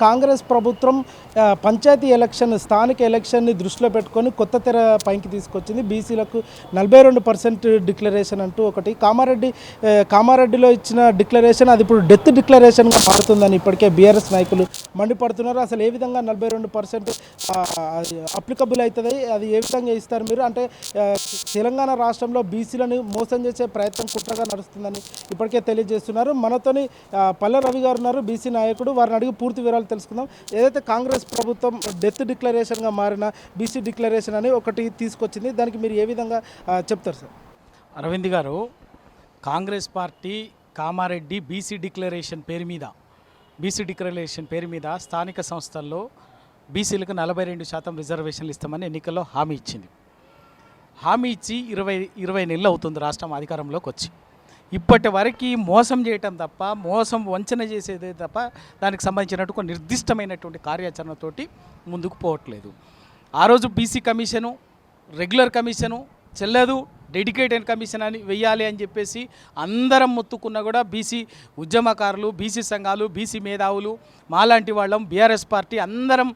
కాంగ్రెస్ ప్రభుత్వం పంచాయతీ ఎలక్షన్ స్థానిక ఎలక్షన్ని దృష్టిలో పెట్టుకొని కొత్త తెర పైకి తీసుకొచ్చింది. బీసీలకు 42% డిక్లరేషన్ అంటూ ఒకటి కామారెడ్డిలో ఇచ్చిన డిక్లరేషన్ అది ఇప్పుడు డెత్ డిక్లరేషన్గా మారుతుందని ఇప్పటికే బీఆర్ఎస్ నాయకులు మండిపడుతున్నారు. అసలు ఏ విధంగా 42% అప్లికబుల్ అవుతుంది, అది ఏ విధంగా ఇస్తారు మీరు? అంటే తెలంగాణ రాష్ట్రంలో బీసీలను మోసం చేసే ప్రయత్నం కుట్రగా నడుస్తుందని ఇప్పటికే తెలియజేస్తున్నారు. మనతోని పల్లె రవి గారు ఉన్నారు, బీసీ నాయకుడు. వారిని అడిగి పూర్తి వివరాలు తెలుసుకుందాం. ఏదైతే కాంగ్రెస్ ప్రభుత్వం డెత్ డిక్లరేషన్గా మారిన బీసీ డిక్లరేషన్ అని ఒకటి తీసుకొచ్చింది, దానికి మీరు ఏ విధంగా చెప్తారు సార్? అరవింద్ గారు, Congress party Kamareddy BC declaration పేరు మీద స్థానిక సంస్థల్లో బీసీలకు 42% రిజర్వేషన్లు ఇస్తామని ఎన్నికల్లో హామీ ఇచ్చింది. హామీ ఇచ్చి 20 నెలలు అవుతుంది రాష్ట్రం అధికారంలోకి వచ్చి. ఇప్పటి వరకు మోసం చేయటం తప్ప, వంచన చేసేదే తప్ప దానికి సంబంధించినట్టు కొన్ని నిర్దిష్టమైనటువంటి కార్యాచరణతోటి ముందుకు పోవట్లేదు. ఆ రోజు బీసీ కమిషను, రెగ్యులర్ కమిషను చెల్లదు, డెడికేటెడ్ కమిషన్ అని వెయ్యాలి అని చెప్పేసి అందరం మొత్తుకున్నా కూడా బీసీ ఉద్యమకారులు, బీసీ సంఘాలు, బీసీ మేధావులు, మాలాంటి వాళ్ళం బీఆర్ఎస్ పార్టీ అందరం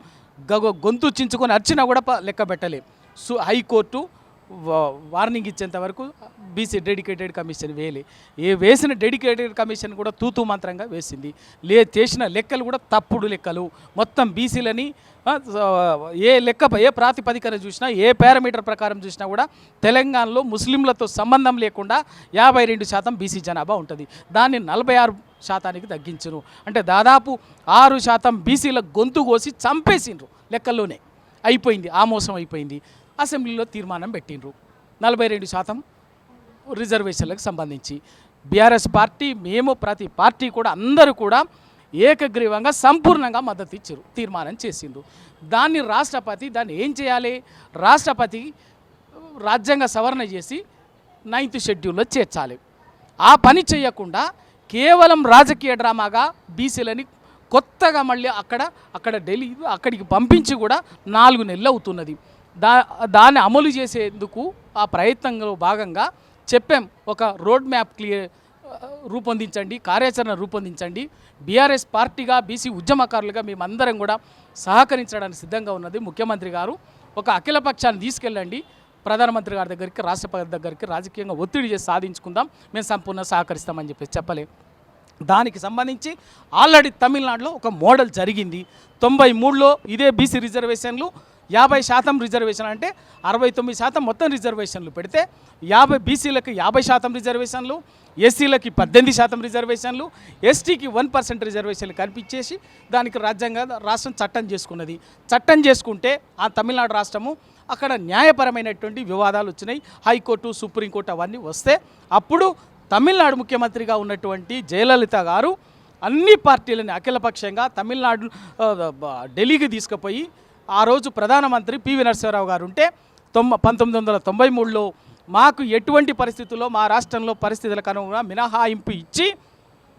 గొంతు చించుకొని అర్చినా కూడా లెక్క పెట్టలేం. హైకోర్టు వార్నింగ్ ఇచ్చేంత వరకు బీసీ డెడికేటెడ్ కమిషన్ వేసిన డెడికేటెడ్ కమిషన్ కూడా తూతూ మంత్రంగా వేసింది. చేసిన లెక్కలు కూడా తప్పుడు లెక్కలు. మొత్తం బీసీలని ఏ ప్రాతిపదికన చూసినా, ఏ పారామీటర్ ప్రకారం చూసినా కూడా తెలంగాణలో ముస్లింలతో సంబంధం లేకుండా 52% బీసీ జనాభా ఉంటుంది. దాన్ని 46% తగ్గించును. అంటే దాదాపు 6% బీసీల గొంతు కోసి చంపేసిండ్రు. లెక్కల్లోనే అయిపోయింది, ఆ మోసం అయిపోయింది. అసెంబ్లీలో తీర్మానం పెట్టిండ్రు 42% రిజర్వేషన్లకు సంబంధించి. బీఆర్ఎస్ పార్టీ, మేము, ప్రతి పార్టీ కూడా అందరూ కూడా ఏకగ్రీవంగా సంపూర్ణంగా మద్దతు ఇచ్చారు, తీర్మానం చేసిండ్రు. దాన్ని ఏం చేయాలి? రాష్ట్రపతి రాజ్యాంగ సవరణ చేసి 9th షెడ్యూల్లో చేర్చాలి. ఆ పని చేయకుండా కేవలం రాజకీయ డ్రామాగా బీసీలని కొత్తగా మళ్ళీ అక్కడికి పంపించి కూడా 4 నెలలు అవుతున్నది. దాన్ని అమలు చేసేందుకు ఆ ప్రయత్నంలో భాగంగా చెప్పాం, ఒక రోడ్ మ్యాప్ రూపొందించండి, కార్యాచరణ రూపొందించండి. బీఆర్ఎస్ పార్టీగా, బీసీ ఉద్యమకారులుగా మేమందరం కూడా సహకరించడానికి సిద్ధంగా ఉన్నది. ముఖ్యమంత్రి గారు ఒక అఖిలపక్షాన్ని తీసుకెళ్ళండి ప్రధానమంత్రి గారి దగ్గరికి, రాష్ట్రపతి దగ్గరికి, రాజకీయంగా ఒత్తిడి చేసి సాధించుకుందాం, మేము సంపూర్ణ సహకరిస్తామని చెప్పలే. దానికి సంబంధించి ఆల్రెడీ తమిళనాడులో ఒక మోడల్ జరిగింది. 93లో ఇదే బీసీ రిజర్వేషన్లు 50% రిజర్వేషన్, అంటే 69% మొత్తం రిజర్వేషన్లు పెడితే బీసీలకు 50% రిజర్వేషన్లు, ఎస్సీలకి 18% రిజర్వేషన్లు, ఎస్టీకి 1% రిజర్వేషన్లు కల్పించేసి దానికి రాష్ట్రం చట్టం చేసుకుంటే ఆ తమిళనాడు రాష్ట్రము అక్కడ న్యాయపరమైనటువంటి వివాదాలు వచ్చినాయి. హైకోర్టు, సుప్రీంకోర్టు అవన్నీ వస్తే అప్పుడు తమిళనాడు ముఖ్యమంత్రిగా ఉన్నటువంటి జయలలిత గారు అన్ని పార్టీలని అఖిలపక్షంగా తమిళనాడు ఢిల్లీకి తీసుకుపోయి, ఆ రోజు ప్రధానమంత్రి పివి నరసింహారావు గారు ఉంటే 1993లో మాకు ఎటువంటి పరిస్థితుల్లో మా రాష్ట్రంలో పరిస్థితులకు అనుగుణంగా మినహాయింపు ఇచ్చి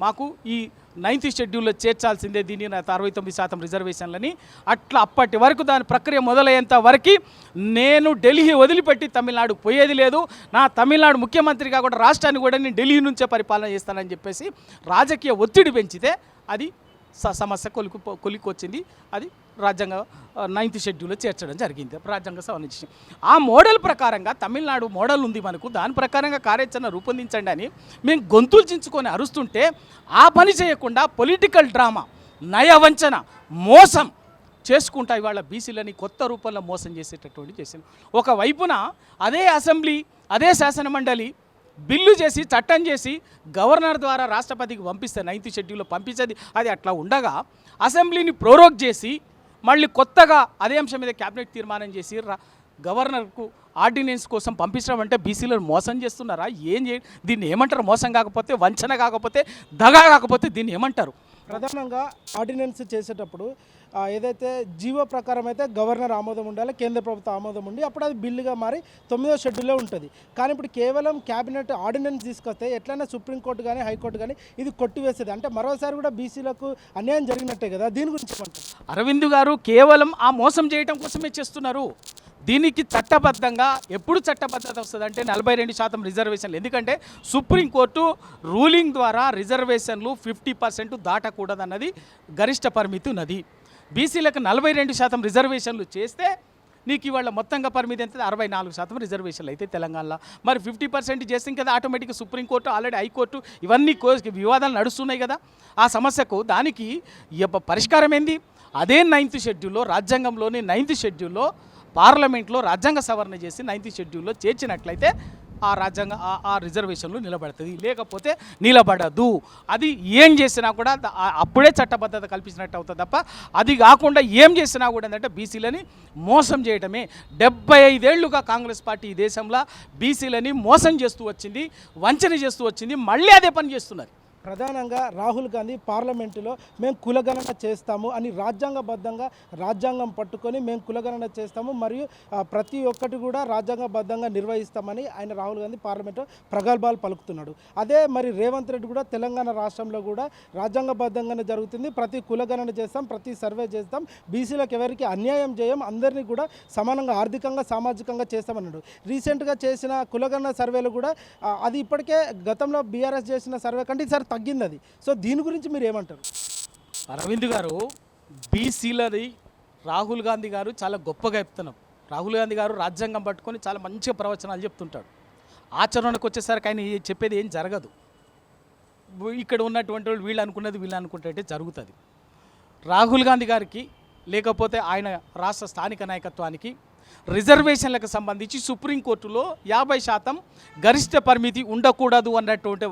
మాకు ఈ 9th షెడ్యూల్లో చేర్చాల్సిందే దీన్ని 69% రిజర్వేషన్లని. అట్లా అప్పటి వరకు దాని ప్రక్రియ మొదలయ్యేంత వరకు నేను ఢిల్లీ వదిలిపెట్టి తమిళనాడు పోయేది లేదు. నా తమిళనాడు ముఖ్యమంత్రిగా కూడా రాష్ట్రాన్ని కూడా నేను ఢిల్లీ నుంచే పరిపాలన చేస్తానని చెప్పేసి రాజకీయ ఒత్తిడి పెంచితే అది సమస్య కొలికొచ్చింది. అది రాజ్యాంగ 9th షెడ్యూల్లో చేర్చడం జరిగింది, రాజ్యాంగ సవరించి. ఆ మోడల్ ప్రకారంగా తమిళనాడు మోడల్ ఉంది మనకు, దాని ప్రకారంగా కార్యాచరణ రూపొందించండి అని మేము గొంతులు చించుకొని అరుస్తుంటే ఆ పని చేయకుండా పొలిటికల్ డ్రామా, నయవంచన, మోసం చేసుకుంటా ఇవాళ బీసీలని కొత్త రూపంలో మోసం చేసేటటువంటి చేసింది. ఒకవైపున అదే అసెంబ్లీ, అదే శాసనమండలి బిల్లు చేసి, చట్టం చేసి గవర్నర్ ద్వారా రాష్ట్రపతికి పంపిస్తే 9th షెడ్యూల్లో పంపించేది. అది అట్లా ఉండగా అసెంబ్లీని ప్రోరోగ్ చేసి మళ్ళీ కొత్తగా అదే అంశం మీద క్యాబినెట్ తీర్మానం చేసి గవర్నర్కు ఆర్డినెన్స్ కోసం పంపించడం అంటే బీసీలను మోసం చేస్తున్నారా? దీన్ని ఏమంటారు? మోసం కాకపోతే, వంచన కాకపోతే, దగా కాకపోతే దీన్ని ఏమంటారు? ప్రధానంగా ఆర్డినెన్స్ చేసేటప్పుడు ఏదైతే జీవో ప్రకారం అయితే గవర్నర్ ఆమోదం ఉండాలి, కేంద్ర ప్రభుత్వ ఆమోదం ఉండి అప్పుడు అది బిల్లుగా మారి 9వ షెడ్యూల్లో ఉంటుంది. కానీ ఇప్పుడు కేవలం క్యాబినెట్ ఆర్డినెన్స్ తీసుకొస్తే ఎట్లయినా సుప్రీంకోర్టు కానీ, హైకోర్టు కానీ ఇది కొట్టివేస్తుంది. అంటే మరోసారి కూడా బీసీలకు అన్యాయం జరిగినట్టే కదా, దీని గురించి అరవింద్ గారు కేవలం ఆ మోసం చేయడం కోసమే చేస్తున్నారు. దీనికి చట్టబద్ధంగా ఎప్పుడు చట్టబద్ధత వస్తుందంటే 42% రిజర్వేషన్లు. ఎందుకంటే సుప్రీంకోర్టు రూలింగ్ ద్వారా రిజర్వేషన్లు 50% దాటకూడదన్నది గరిష్ట పరిమితి ఉన్నది. బీసీలకు 42% రిజర్వేషన్లు చేస్తే నీకు ఇవాళ మొత్తంగా పరిమితి ఎంత? 64% రిజర్వేషన్లు అయితే తెలంగాణలో. మరి 50% చేస్తే కదా ఆటోమేటిక్గా సుప్రీంకోర్టు, ఆల్రెడీ హైకోర్టు ఇవన్నీ వివాదాలు నడుస్తున్నాయి కదా. ఆ సమస్యకు దానికి పరిష్కారం ఏంది? అదే 9th షెడ్యూల్లో, రాజ్యాంగంలోని 9th షెడ్యూల్లో పార్లమెంట్లో రాజ్యాంగ సవరణ చేసి 9th షెడ్యూల్లో చేర్చినట్లయితే ఆ రాజ్యాంగ ఆ రిజర్వేషన్లు నిలబడుతుంది, లేకపోతే నిలబడదు. అది ఏం చేసినా కూడా అప్పుడే చట్టబద్ధత కల్పించినట్టు అవుతుంది తప్ప అది కాకుండా ఏం చేసినా కూడా ఏంటంటే బీసీలని మోసం చేయడమే. 75 ఏళ్లుగా కాంగ్రెస్ పార్టీ ఈ దేశంలో బీసీలని మోసం చేస్తూ వచ్చింది, వంచన చేస్తూ వచ్చింది, మళ్ళీ అదే పని చేస్తున్నారు. ప్రధానంగా రాహుల్ గాంధీ పార్లమెంటులో మేము కులగణన చేస్తాము అని రాజ్యాంగబద్ధంగా రాజ్యాంగం పట్టుకొని మేము కులగణన చేస్తాము మరియు ప్రతి ఒక్కటి కూడా రాజ్యాంగబద్ధంగా నిర్వహిస్తామని ఆయన రాహుల్ గాంధీ పార్లమెంట్లో ప్రగల్భాలు పలుకుతున్నాడు. అదే మరి రేవంత్ రెడ్డి కూడా తెలంగాణ రాష్ట్రంలో కూడా రాజ్యాంగబద్ధంగానే జరుగుతుంది, ప్రతి కులగణన చేస్తాం, ప్రతి సర్వే చేస్తాం, బీసీలకు ఎవరికి అన్యాయం చేయం, అందరినీ కూడా సమానంగా ఆర్థికంగా సామాజికంగా చేస్తామన్నాడు. రీసెంట్గా చేసిన కులగణన సర్వేలు కూడా అది ఇప్పటికే గతంలో బీఆర్ఎస్ చేసిన సర్వే కంటే ఈసారి తగ్గింది అది. సో దీని గురించి మీరు ఏమంటారు? అరవింద్ గారు, బీసీలది రాహుల్ గాంధీ గారు చాలా గొప్పగా చెప్తున్నారు. రాహుల్ గాంధీ గారు రాజ్యాంగం పట్టుకొని చాలా మంచిగా ప్రవచనాలు చెప్తుంటాడు. ఆచరణకు వచ్చేసరికి ఆయన చెప్పేది ఏం జరగదు. ఇక్కడ ఉన్నటువంటి వాళ్ళు వీళ్ళు అనుకున్నది వీళ్ళు అనుకుంటే జరుగుతుంది. రాహుల్ గాంధీ గారికి లేకపోతే ఆయన రాష్ట్ర స్థానిక నాయకత్వానికి రిజర్వేషన్లకు సంబంధించి సుప్రీంకోర్టులో 50% గరిష్ట పరిమితి ఉండకూడదు అన్నటువంటి,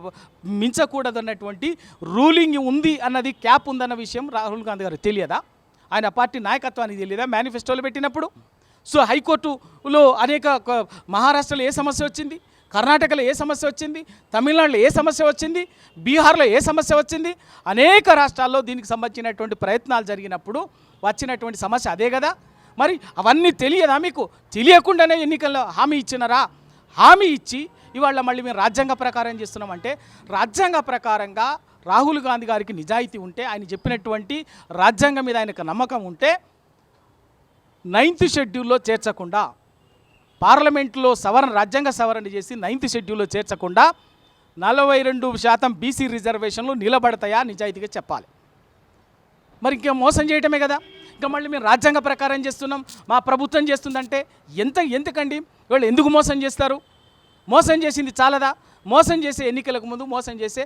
మించకూడదు అన్నటువంటి రూలింగ్ ఉంది అన్నది, క్యాప్ ఉందన్న విషయం రాహుల్ గాంధీ గారు తెలియదా? ఆయన పార్టీ నాయకత్వానికి తెలియదా మేనిఫెస్టోలో పెట్టినప్పుడు? సో హైకోర్టులో అనేక మహారాష్ట్రలో ఏ సమస్య వచ్చింది, కర్ణాటకలో ఏ సమస్య వచ్చింది, తమిళనాడులో ఏ సమస్య వచ్చింది, బీహార్లో ఏ సమస్య వచ్చింది, అనేక రాష్ట్రాల్లో దీనికి సంబంధించినటువంటి ప్రయత్నాలు జరిగినప్పుడు వచ్చినటువంటి సమస్య అదే కదా. మరి అవన్నీ తెలియదా మీకు? తెలియకుండానే ఎన్నికల్లో హామీ ఇచ్చినారా? హామీ ఇచ్చి ఇవాళ మళ్ళీ మేము రాజ్యాంగ ప్రకారం చేస్తున్నామంటే, రాజ్యాంగ ప్రకారంగా రాహుల్ గాంధీ గారికి నిజాయితీ ఉంటే, ఆయన చెప్పినటువంటి రాజ్యాంగం మీద ఆయనకు నమ్మకం ఉంటే 9th షెడ్యూల్లో చేర్చకుండా, పార్లమెంట్లో రాజ్యాంగ సవరణ చేసి 9th షెడ్యూల్లో చేర్చకుండా 42% బీసీ రిజర్వేషన్లు నిలబడతాయా? నిజాయితీగా చెప్పాలి. మరి ఇంకేం మోసం చేయటమే కదా. ఇంకా మళ్ళీ మేము రాజ్యాంగ ప్రకారం చేస్తున్నాం, మా ప్రభుత్వం చేస్తుందంటే ఎందుకండి? వాళ్ళు ఎందుకు మోసం చేస్తారు? మోసం చేసింది చాలదా? మోసం చేసే ఎన్నికలకు ముందు మోసం చేసే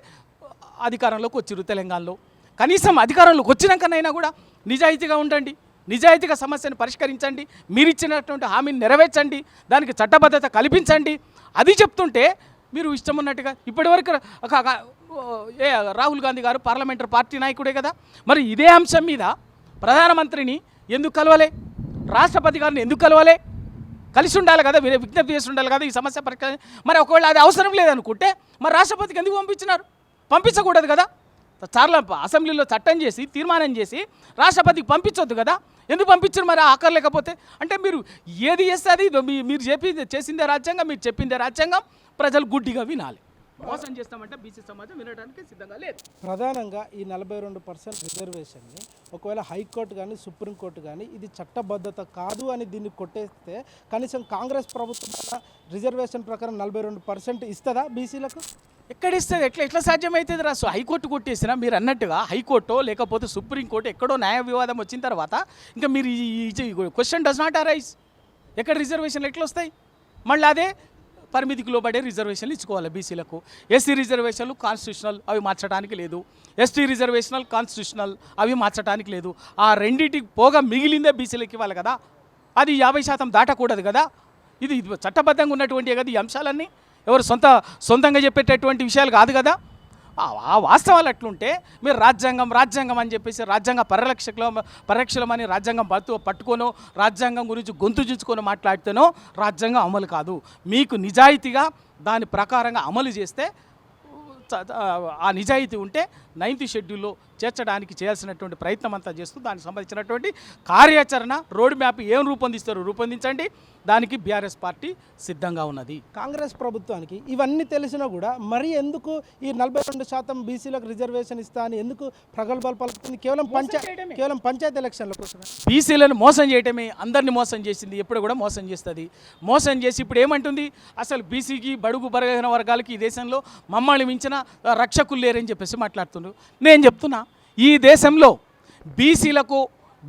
అధికారంలోకి వచ్చిరు తెలంగాణలో. కనీసం అధికారంలోకి వచ్చినాకనైనా కూడా నిజాయితీగా ఉండండి, నిజాయితీగా సమస్యను పరిష్కరించండి, మీరు ఇచ్చినటువంటి హామీని నెరవేర్చండి, దానికి చట్టబద్ధత కల్పించండి. అది చెప్తుంటే మీరు ఇష్టం ఉన్నట్టుగా ఇప్పటివరకు రాహుల్ గాంధీ గారు పార్లమెంటరీ పార్టీ నాయకుడే కదా. మరి ఇదే అంశం మీద ప్రధానమంత్రిని ఎందుకు కలవలే? రాష్ట్రపతి గారిని ఎందుకు కలవలే? కలిసి ఉండాలి కదా, విజ్ఞప్తి చేసి ఉండాలి కదా ఈ సమస్య పరిష్కారం. మరి ఒకవేళ అది అవసరం లేదనుకుంటే మరి రాష్ట్రపతికి ఎందుకు పంపించినారు? పంపించకూడదు కదా. చాలా అసెంబ్లీలో చట్టం చేసి తీర్మానం చేసి రాష్ట్రపతికి పంపించొద్దు కదా. ఎందుకు పంపించారు మరి ఆకర్లేకపోతే? అంటే మీరు ఏది చేస్తే అది మీరు చేసిందే రాజ్యాంగం, మీరు చెప్పిందే రాజ్యాంగం, ప్రజలు గుడ్డిగా వినాలి. మోసం చేస్తామంటే బీసీ సమాజం వినడానికి సిద్ధంగా లేదు. ప్రధానంగా ఈ 42% రిజర్వేషన్ని ఒకవేళ హైకోర్టు కానీ సుప్రీంకోర్టు కానీ ఇది చట్టబద్ధత కాదు అని దీన్ని కొట్టేస్తే కనీసం కాంగ్రెస్ ప్రభుత్వం రిజర్వేషన్ ప్రకారం 42% ఇస్తుందా బీసీలకు? ఎక్కడ ఇస్తుంది? ఎట్లా సాధ్యమవుతుంది రా? సో హైకోర్టు కొట్టేసినా మీరు అన్నట్టుగా హైకోర్టు లేకపోతే సుప్రీంకోర్టు ఎక్కడో న్యాయ వివాదం వచ్చిన తర్వాత ఇంకా మీరు ఈ క్వశ్చన్ డస్ నాట్ అరైజ్. ఎక్కడ రిజర్వేషన్లు ఎట్లా వస్తాయి? మళ్ళీ అదే పరిమితికి లోబడే రిజర్వేషన్లు ఇచ్చుకోవాలి బీసీలకు. ఎస్సీ రిజర్వేషన్లు కాన్స్టిట్యూషనల్, అవి మార్చడానికి లేదు. ఎస్టీ రిజర్వేషనల్ కాన్స్టిట్యూషనల్, అవి మార్చడానికి లేదు. ఆ రెండింటికి పోగా మిగిలిందే బీసీలకు ఇవ్వాలి కదా. అది 50% దాటకూడదు కదా. ఇది చట్టబద్ధంగా ఉన్నటువంటి కదా ఈ అంశాలన్నీ. ఎవరు సొంతంగా చెప్పేటటువంటి విషయాలు కాదు కదా. ఆ వాస్తవాలు అట్లుంటే మీరు రాజ్యాంగం అని చెప్పేసి రాజ్యాంగ పరిరక్షలమని రాజ్యాంగం పట్టుకోనో రాజ్యాంగం గురించి గొంతు చించుకొని మాట్లాడితేనో రాజ్యాంగం అమలు కాదు. మీకు నిజాయితీగా దాని ప్రకారంగా అమలు చేస్తే, ఆ నిజాయితీ ఉంటే 9th షెడ్యూల్లో చేర్చడానికి చేయాల్సినటువంటి ప్రయత్నం అంతా చేస్తూ దానికి సంబంధించినటువంటి కార్యాచరణ రోడ్ మ్యాప్ ఏం రూపొందిస్తారో రూపొందించండి, దానికి బీఆర్ఎస్ పార్టీ సిద్ధంగా ఉన్నది. కాంగ్రెస్ ప్రభుత్వానికి ఇవన్నీ తెలిసినా కూడా మరి ఎందుకు ఈ 42% బీసీలకు రిజర్వేషన్ ఇస్తా అని ఎందుకు ప్రగల్భాలు పలుకుతుంది? కేవలం పంచాయతీ ఎలక్షన్ల కోసం బీసీలను మోసం చేయటమే అందరినీ మోసం చేసింది, ఎప్పుడు కూడా మోసం చేస్తుంది. మోసం చేసి ఇప్పుడు ఏమంటుంది, అసలు బీసీకి బడుగు బలహీన వర్గాలకి ఈ దేశంలో మమ్మల్ని మించిన రక్షకులు లేరని చెప్పేసి మాట్లాడుతున్నారు. నేను చెప్తున్నా, ఈ దేశంలో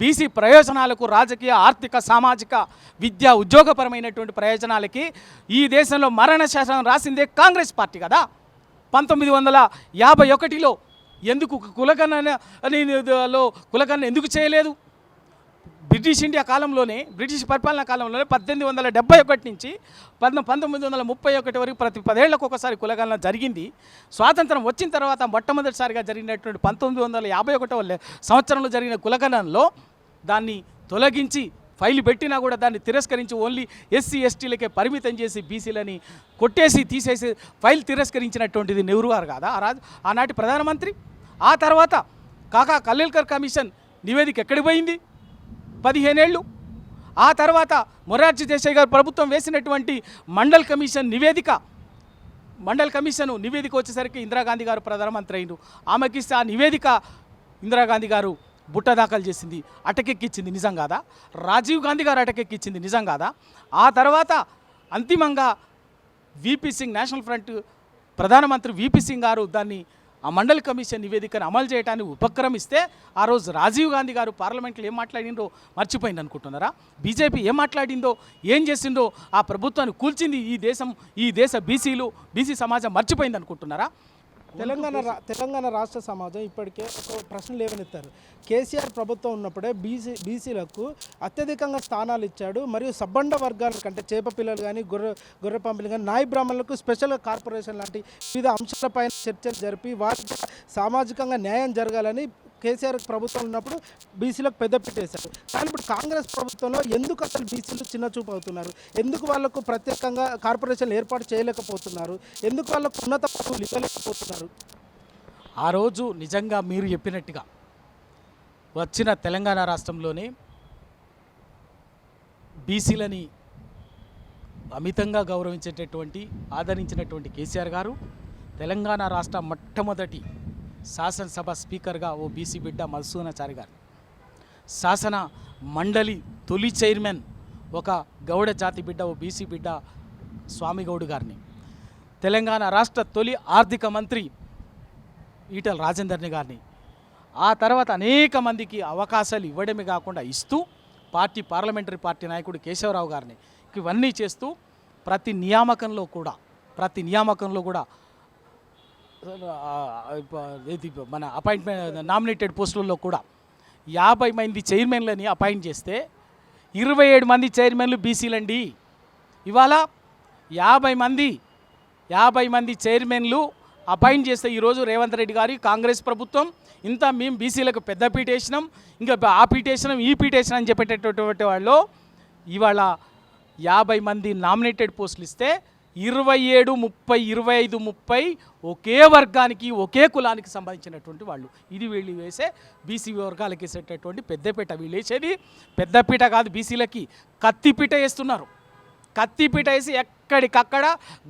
బీసీ ప్రయోజనాలకు, రాజకీయ, ఆర్థిక, సామాజిక, విద్యా, ఉద్యోగపరమైనటువంటి ప్రయోజనాలకి ఈ దేశంలో మరణ శాసనం రాసిందే కాంగ్రెస్ పార్టీ కదా. 1951లో ఎందుకు కులగణన ఎందుకు చేయలేదు? బ్రిటిష్ ఇండియా కాలంలోనే, బ్రిటిష్ పరిపాలనా కాలంలోనే 1871 నుంచి 1931 వరకు ప్రతి 10 ఏళ్లకు ఒకసారి కులగణన జరిగింది. స్వాతంత్రం వచ్చిన తర్వాత మొట్టమొదటిసారిగా జరిగినటువంటి 1951 సంవత్సరంలో జరిగిన కులగణనలో దాన్ని తొలగించి ఫైలు పెట్టినా కూడా దాన్ని తిరస్కరించి ఓన్లీ ఎస్సీ ఎస్టీలకే పరిమితం చేసి బీసీలని కొట్టేసి తీసేసి ఫైల్ తిరస్కరించినటువంటిది నెహ్రూ గారు కాదా ఆనాటి ప్రధానమంత్రి? ఆ తర్వాత కాకా కలేల్కర్ కమిషన్ నివేదిక ఎక్కడికి పోయింది? 15 ఏళ్ళు. ఆ తర్వాత మొరార్జీ దేశాయ్ గారు ప్రభుత్వం వేసినటువంటి మండల్ కమిషన్ నివేదిక వచ్చేసరికి ఇందిరాగాంధీ గారు ప్రధానమంత్రి అయిండు. ఆమెకిస్తే ఆ నివేదిక ఇందిరాగాంధీ గారు బుట్ట దాఖలు చేసింది, అటకెక్కిచ్చింది, నిజం కాదా? రాజీవ్ గాంధీ గారు అటకెక్కిచ్చింది, నిజం కాదా? ఆ తర్వాత అంతిమంగా వీపీ సింగ్, నేషనల్ ఫ్రంట్ ప్రధానమంత్రి వీపీ సింగ్ గారు దాన్ని ఆ మండల్ కమిషన్ నివేదికను అమలు చేయడానికి ఉపక్రమిస్తే ఆ రోజు రాజీవ్ గాంధీ గారు పార్లమెంట్లో ఏం మాట్లాడిందో మర్చిపోయింది అనుకుంటున్నారా? బీజేపీ ఏం మాట్లాడిందో, ఏం చేసిందో, ఆ ప్రభుత్వాన్ని కూల్చింది ఈ దేశ బీసీ సమాజం మర్చిపోయింది అనుకుంటున్నారా? తెలంగాణ రాష్ట్ర సమాజం ఇప్పటికే ఒక ప్రశ్న లేవనెత్తారు. కేసీఆర్ ప్రభుత్వం ఉన్నప్పుడే బీసీలకు అత్యధికంగా స్థానాలు ఇచ్చాడు, మరియు సబ్బండ వర్గాలకు అంటే చేప పిల్లలు కానీ గొర్రె పంపిణీ కానీ నాయి బ్రాహ్మణులకు స్పెషల్ కార్పొరేషన్ లాంటి వివిధ అంశాలపైన చర్చలు జరిపి వారికి సామాజికంగా న్యాయం జరగాలని కేసీఆర్ ప్రభుత్వం ఉన్నప్పుడు బీసీలకు పెద్దపీట వేశారు. కానీ ఇప్పుడు కాంగ్రెస్ ప్రభుత్వంలో ఎందుకు అసలు బీసీలు చిన్నచూపు అవుతున్నారు? ఎందుకు వాళ్లకు ప్రత్యేకంగా కార్పొరేషన్లు ఏర్పాటు చేయలేకపోతున్నారు? ఎందుకు వాళ్ళకు ఉన్నత పదవులు ఇవ్వలేకపోతున్నారు? ఆ రోజు నిజంగా మీరు చెప్పినట్టుగా వచ్చిన తెలంగాణ రాష్ట్రంలోనే బీసీలని అమితంగా గౌరవించేటటువంటి, ఆదరించినటువంటి కేసీఆర్ గారు తెలంగాణ రాష్ట్ర మొట్టమొదటి శాసనసభ స్పీకర్గా ఓ బీసీ బిడ్డ మధుసూదనాచారి గారు, శాసన మండలి తొలి చైర్మన్ ఒక గౌడ జాతి బిడ్డ ఓ బీసీ బిడ్డ స్వామిగౌడ్ గారిని, తెలంగాణ రాష్ట్ర తొలి ఆర్థిక మంత్రి ఈటల రాజేందర్ని గారిని, ఆ తర్వాత అనేక మందికి అవకాశాలు ఇవ్వడమే కాకుండా ఇస్తూ పార్లమెంటరీ పార్టీ నాయకుడు కేశవరావు గారిని ఇవన్నీ చేస్తూ ప్రతి నియామకంలో కూడా మన అపాయింట్మెంట్ నామినేటెడ్ పోస్టులలో కూడా 50 మంది చైర్మన్లని అపాయింట్ చేస్తే 27 మంది చైర్మన్లు బీసీలండి. ఇవాళ 50 మంది చైర్మన్లు అపాయింట్ చేస్తే ఈరోజు రేవంత్ రెడ్డి గారి కాంగ్రెస్ ప్రభుత్వం ఇంత మేము బీసీలకు పెద్ద పీట వేసినాం, ఇంకా ఆ పీట వేసినాం, ఈ పీట వేసినాం అని చెప్పేటటువంటి వాళ్ళు ఇవాళ 50 మంది నామినేటెడ్ పోస్టులు ఇస్తే 27, 30, 25, 30 ఒకే వర్గానికి, ఒకే కులానికి సంబంధించినటువంటి వాళ్ళు. ఇది వీళ్ళు వేసే బీసీ వర్గాలకి వేసేటటువంటి పెద్దపీట. వీళ్ళు వేసేది పెద్దపీట కాదు, బీసీలకి కత్తిపీట వేస్తున్నారు. కత్తిపీట వేసి ఎక్కడికక్కడ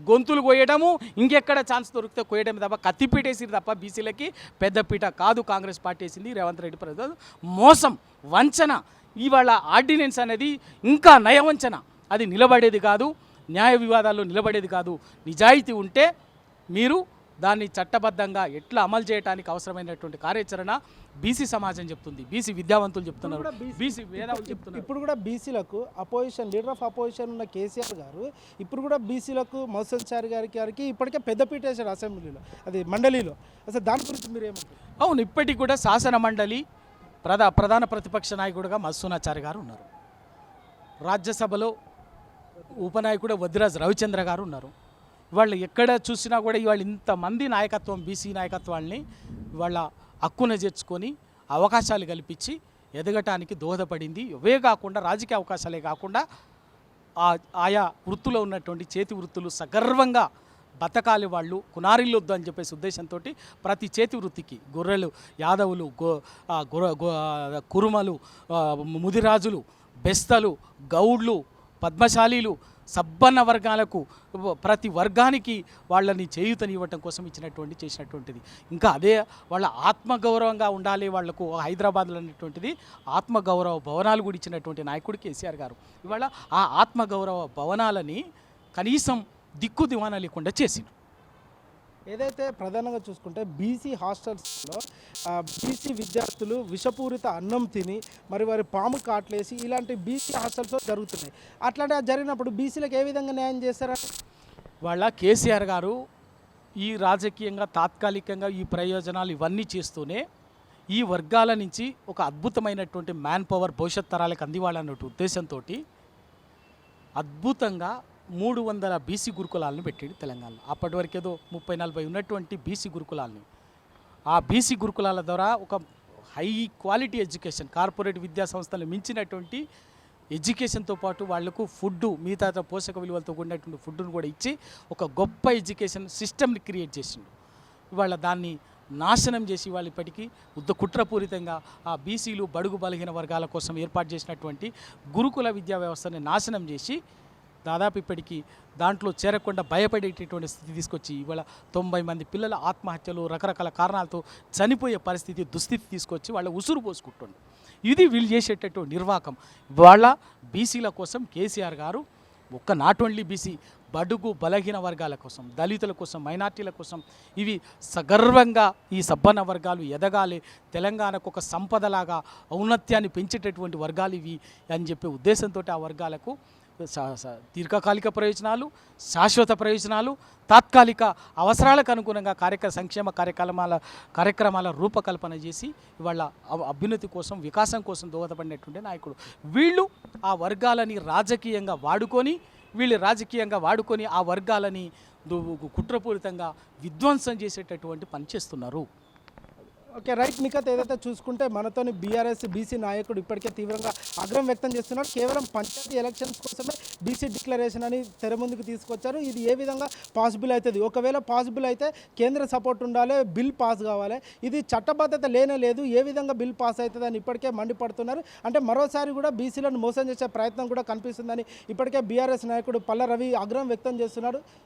గొంతులు కొయ్యడము, ఇంకెక్కడ ఛాన్స్ దొరికితే కొయ్యడం తప్ప కత్తిపీట వేసిరు తప్ప బీసీలకి పెద్దపీట కాదు. కాంగ్రెస్ పార్టీ వేసింది, రేవంత్ రెడ్డి ప్రభుత్వం మోసం, వంచన. ఇవాళ ఆర్డినెన్స్ అనేది ఇంకా నయవంచన, అది నిలబడేది కాదు, న్యాయ వివాదాల్లో నిలబడేది కాదు. నిజాయితీ ఉంటే మీరు దాన్ని చట్టబద్ధంగా ఎట్లా అమలు చేయడానికి అవసరమైనటువంటి కార్యాచరణ బీసీ సమాజం చెప్తుంది, బీసీ విద్యావంతులు చెప్తున్నారు, బీసీ మేధావులు చెప్తున్నారు. ఇప్పుడు కూడా బీసీలకు లీడర్ ఆఫ్ అపోజిషన్ ఉన్న కేసీఆర్ గారు ఇప్పుడు కూడా బీసీలకు మధుసూదనాచారి గారికి ఇప్పటికే పెద్దపీట వేశారు అసెంబ్లీలో, అది మండలిలో. అసలు దాని గురించి మీరు ఏమంటారు? అవును, ఇప్పటికి కూడా శాసన మండలి ప్రధాన ప్రతిపక్ష నాయకుడిగా మధుసూదనాచారి గారు ఉన్నారు. రాజ్యసభలో ఉపనాయకుడు వద్దిరాజు రవిచంద్ర గారు ఉన్నారు. వాళ్ళు ఎక్కడ చూసినా కూడా ఇవాళ ఇంతమంది నాయకత్వం, బీసీ నాయకత్వాన్ని ఇవాళ హక్కున చేర్చుకొని అవకాశాలు కల్పించి ఎదగటానికి దోహదపడింది. ఇవే కాకుండా రాజకీయ అవకాశాలే కాకుండా ఆయా వృత్తులో ఉన్నటువంటి చేతి వృత్తులు సగర్వంగా బతకాలి వాళ్ళు, కునారిల్లొద్దు అని చెప్పేసి ఉద్దేశంతో ప్రతి చేతి వృత్తికి గొర్రెలు, యాదవులు, కురుమలు, ముదిరాజులు, బెస్తలు, గౌడ్లు, పద్మశాలీలు, సబ్బన్న వర్గాలకు ప్రతి వర్గానికి వాళ్ళని చేయూతనివ్వటం కోసం చేసినటువంటిది. ఇంకా అదే వాళ్ళ ఆత్మగౌరవంగా ఉండాలి వాళ్లకు హైదరాబాద్లో అనేటువంటిది ఆత్మగౌరవ భవనాలు కూడా ఇచ్చినటువంటి నాయకుడు కేసీఆర్ గారు. ఇవాళ ఆ ఆత్మగౌరవ భవనాలని కనీసం దిక్కు దివానా లేకుండా చేసిండు. ఏదైతే ప్రధానంగా చూసుకుంటే బీసీ హాస్టల్స్లో బీసీ విద్యార్థులు విషపూరిత అన్నం తిని మరి వారి పాము కాట్లేసి ఇలాంటి బీసీ హాస్టల్స్లో జరుగుతున్నాయి. అట్లాంటి జరిగినప్పుడు బీసీలకు ఏ విధంగా న్యాయం చేస్తారా? వాళ్ళ కేసీఆర్ గారు ఈ రాజకీయంగా తాత్కాలికంగా ఈ ప్రయోజనాలు ఇవన్నీ చేస్తూనే ఈ వర్గాల నుంచి ఒక అద్భుతమైనటువంటి మ్యాన్ పవర్ భవిష్యత్ తరాలకు అందివ్వాలన్న ఉద్దేశంతో అద్భుతంగా 300 బీసీ గురుకులాలను పెట్టాడు తెలంగాణలో. అప్పటి వరకు ఏదో 30-40 ఉన్నటువంటి బీసీ గురుకులాలని, ఆ బీసీ గురుకులాల ద్వారా ఒక హై క్వాలిటీ ఎడ్యుకేషన్, కార్పొరేట్ విద్యా సంస్థలు మించినటువంటి ఎడ్యుకేషన్తో పాటు వాళ్లకు ఫుడ్డు, మిగతా పోషక విలువలతో కూడినటువంటి ఫుడ్డును కూడా ఇచ్చి ఒక గొప్ప ఎడ్యుకేషన్ సిస్టమ్ని క్రియేట్ చేసిండు. ఇవాళ దాన్ని నాశనం చేసి వాళ్ళు ఇప్పటికీ కుట్రపూరితంగా ఆ బీసీలు, బడుగు బలహీన వర్గాల కోసం ఏర్పాటు చేసినటువంటి గురుకుల విద్యా వ్యవస్థని నాశనం చేసి దాదాపు ఇప్పటికీ దాంట్లో చేరకుండా భయపడేటటువంటి స్థితి తీసుకొచ్చి ఇవాళ 90 మంది పిల్లల ఆత్మహత్యలు, రకరకాల కారణాలతో చనిపోయే దుస్థితి తీసుకొచ్చి వాళ్ళ ఉసురు పోసుకుంటుండు. ఇది వీళ్ళు చేసేటటువంటి నిర్వాకం. వాళ్ళ బీసీల కోసం కేసీఆర్ గారు నాట్ ఓన్లీ బీసీ, బడుగు బలహీన వర్గాల కోసం, దళితుల కోసం, మైనార్టీల కోసం ఇవి సగర్వంగా ఈ సబ్బన్న వర్గాలు ఎదగాలి, తెలంగాణకు ఒక సంపదలాగా ఔన్నత్యాన్ని పెంచేటటువంటి వర్గాలు ఇవి అని చెప్పే ఉద్దేశంతో ఆ వర్గాలకు దీర్ఘకాలిక ప్రయోజనాలు, శాశ్వత ప్రయోజనాలు, తాత్కాలిక అవసరాలకు అనుగుణంగా సంక్షేమ కార్యక్రమాల రూపకల్పన చేసి ఇవాళ అభ్యున్నతి కోసం, వికాసం కోసం దోహదపడినటువంటి నాయకుడు. వీళ్ళు ఆ వర్గాలని రాజకీయంగా వాడుకొని ఆ వర్గాలని కుట్రపూరితంగా విధ్వంసం చేసేటటువంటి పని చేస్తున్నారు. Okay, right. నిఖత్, ఏదైతే చూసుకుంటే మనతోని బీఆర్ఎస్ బీసీ నాయకుడు ఇప్పటికే తీవ్రంగా ఆగ్రహం వ్యక్తం చేస్తున్నారు. కేవలం పంచాయతీ ఎలక్షన్స్ కోసమే బీసీ డిక్లరేషన్ అని తెర ముందుకు తీసుకొచ్చారు. ఇది ఏ విధంగా పాసిబుల్ అవుతుంది? ఒకవేళ పాసిబుల్ అయితే కేంద్ర సపోర్ట్ ఉండాలి, బిల్ పాస్ కావాలి. ఇది చట్టబద్ధత లేదు. ఏ విధంగా బిల్ పాస్ అవుతుంది అని ఇప్పటికే మండిపడుతున్నారు. అంటే మరోసారి కూడా బీసీలను మోసం చేసే ప్రయత్నం కూడా కనిపిస్తుందని ఇప్పటికే బీఆర్ఎస్ నాయకుడు పల్ల రవి ఆగ్రహం వ్యక్తం చేస్తున్నాడు.